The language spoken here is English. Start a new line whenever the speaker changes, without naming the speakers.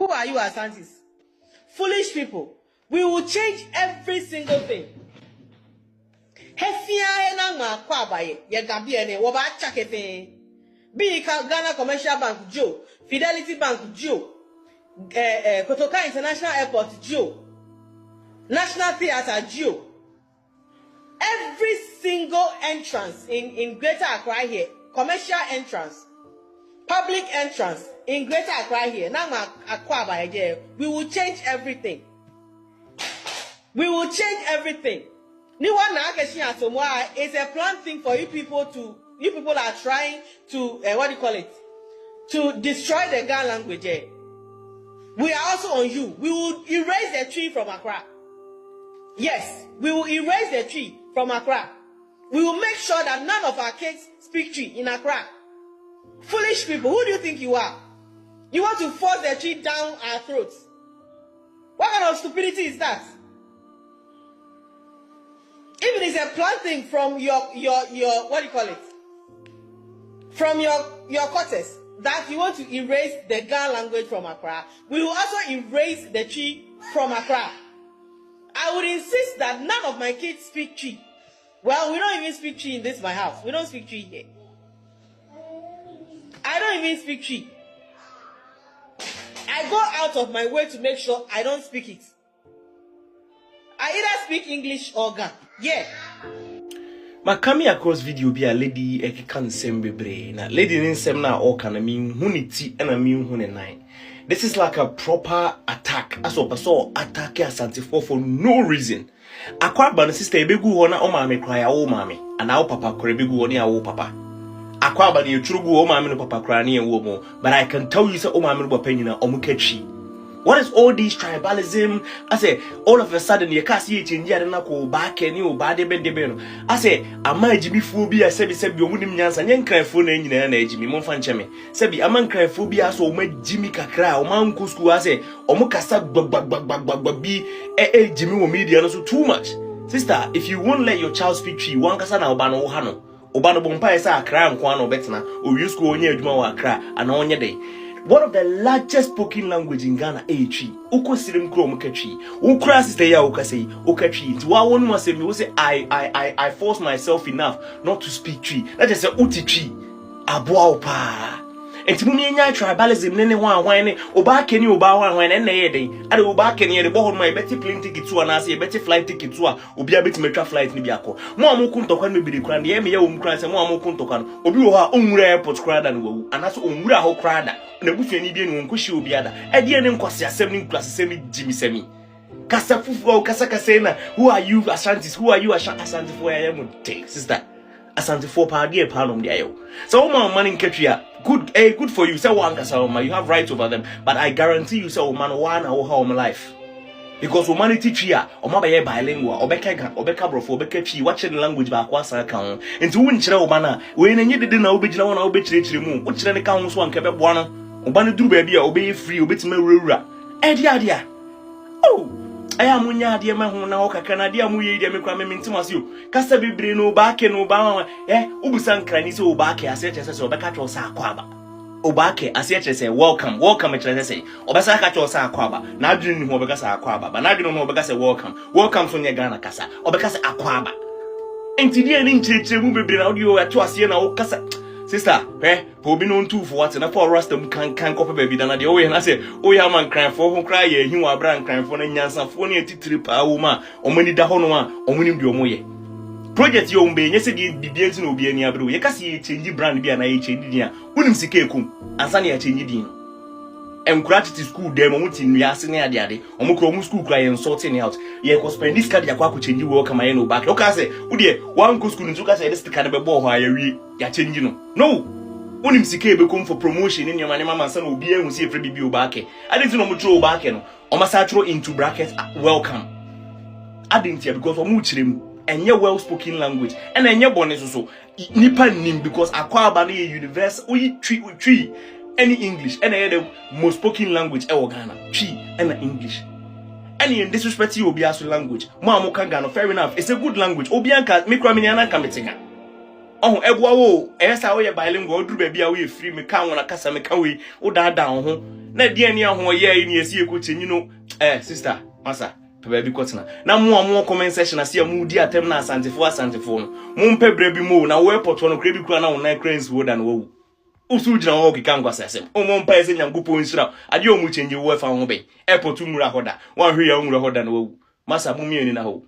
Who are you, Asantes? Foolish people. We will change every single thing. Be Ghana Commercial Bank, Joe. Fidelity Bank, Joe. Kotoka International Airport, Joe. National Theatre, Joe. Every single entrance in Greater Accra here, commercial entrance, public entrance in Greater Accra here, we will change everything. We will change everything. It's a planned thing for you people are trying to, to destroy the Ghana language. We are also on you. We will erase the tree from Accra. Yes, we will erase the tree from Accra. We will make sure that none of our kids speak tree in Accra. Foolish people, who do you think you are? You want to force the tree down our throats. What kind of stupidity is that? If it is a planned thing from your from your quarters, that you want to erase the Ghana language from Accra, we will also erase the tree from Accra. I would insist that none of my kids speak tree. Well, we don't even speak tree in this my house. We don't speak tree here. I don't even speak tree. I go out of my way to make sure I don't speak it. I either speak English or Ga. Yeah.
Ma coming across video be a lady can sembe brain. Lady in sem na all can mean hunity and a mean hunenine. This is like a proper attack. As of so attack Asantes for no reason. Akwa ban sister ebegu hona o mame cry o mame. And our papa korebegu oni our papa. Akwa ban you true go o mame no papa cry ni wo mo. But I can tell you say o mame no penina o mukechi. What is all this tribalism? I say all of a sudden you can't see it in here na ko back and you bad debe. I say ama Jimmy phobia sebi you wunim nyansa nyen kranfo na nyina na Jimmy mo fa ncheme. Sebi ama kranfobia so o ma Jimmy kakra o ma nko school I say o mo kasa gbag bi Jimmy wo media no so too much. Sister, if you won't let your child speak tree, one kasa na oba no wo ha no. Oba no bompa esa akra nko na obetena o wi school onye adwuma wa akra ana onye dey. One of the largest spoken language in Ghana, tree. Uko sirim kro mukatri. Ukra sister ya ukasei ukatri. Nti wa wonu ma say me say I force myself enough not to speak tree. That is say uti tree. Aboa opa. Enti mu nya tribalism ne hwan ne oba keni oba hwan ne ye den. Ade oba keni ye de bo hono ma beti plane ticket to na say beti flight ticket to a obi abeti metwa flight ni bi akọ. Mo amuku ntokwa no bi kra ne ye wo mkra say mo amuku ntokwa no obi wo ha onwura airport kra da no wu anaso onwura ho kra da na busuani bi enu nkohye obi ada ade ne nkwase asem ni nkwase asem Jimmy semi kasa fufu kasa na who are you Asantes Asantes for ya mo take sister Asantes for pa de pa nom de ayo so woman man in Ketria good for you say one kasa woman you have rights over them but I guarantee you say woman one na how my life because humanity tria o ma be bilingual obeka brofo obeka twi watching language ba kwasa kan enti wo nkyere wo bana we na nye dede na obegyina wona obekyirekyire mu wo kyere ne kan ho so anka be boa no oba no duru ba bia obeye free obetima wura edi adia oh aya munya ade ma ho na okaka na ade amu ye de me kwa me ntimase o kasa bebre no ba ke no ba ubusan krani se o ba ke ase kyese se obeka twa sa akwaba obake ase kyese welcome kyese se obesa ka twa sa akwaba na adwene ni ho obeka sa akwaba ba na adwene no obeka se welcome so nye Ghana kasa obeka se akwaba enti die ni nkyerechire mu bebre na audio ato ase na o kasa sister po bi no ntu for what na for rastam kan kopa baby na de o ye na say o ya man cry for ho cry ye hin wa bran cry for na nyansa for na etitiri pa wo ma omani da ho no a omani bi omoye project yo mbe nye se di bibie nti na obi ani abere ye kase ye change brand bi na ye change din a unim sika ekum ansa na ye change din no encourage school dem o muti nua ase na ade omukro mu school cry and sorting out ye ko spend this card yakwa ko change wo kama ye no back o ka say wo de one go school ntu ka say this card be bo ho ya wi ya change no unim sika ebe kom for promotion in your money mama san obi ehun si efre bibi o back ade ti no mu tro o back no o masa tro into brackets welcome adintia because o mu chirem enye well spoken language and enye bone so nipa nim because akwa aba na universe oyi tree any English and the most spoken language Ghana tree and English any in disrespect you obi aso language mo amoka Ghana fair enough it's a good language obi anka mikro mini anka metenga oh egwa wo esa wo ye bilingual oduru ba bia wo ye free me kan wona kasa me kan we wo da ho na dia ni aho ye ni esi ekochenyi no sister masa pe ba bi kotena na mo comment section ase mu di atem na asantefo no mo mpe brebi mo na we poto no krebi kura na wo na cranes wo dan wo usu jina ho kika ngwa sasem o mo mpa ese nyangopo nsira ade o mu chenji wo fa ho be airport mura hoda wan hwe ya mura hoda na wo masa mu mieni na ho